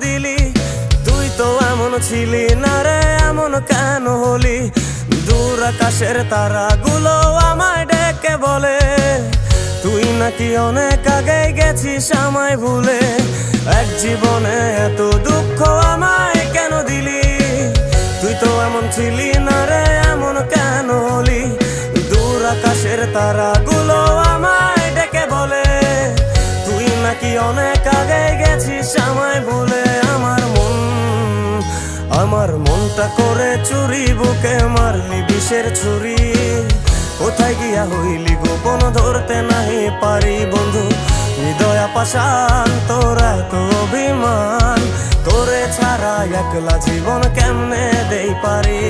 দিলি? তুই তো এমন ছিলি না রে, এমন কেন হলি? দূর আকাশের তারাগুলো আমায় ডেকে বলে তুই নাকি অনেক আগে গেছিস আমায় ভুলে। এক জীবনে এত দুঃখ আমায় কেন দিলি? তুই তো এমন ছিলি না রে, এমন কেন হলি? দূর আকাশের তারাগুলো আমায় ডেকে বলে তুই নাকি অনেক আগে গেছিস আমায় ভুলে। আমার মনটা করে চুরি, বুকে মারলি বিষের ছুরি। কোথায় গিয়া হইলি গোপন ধরতে নাহি পারি বন্ধু। হৃদয় পাষাণ তোর এত অভিমান, তোরে ছাড়া একলা জীবন কেমনে দেই পারি।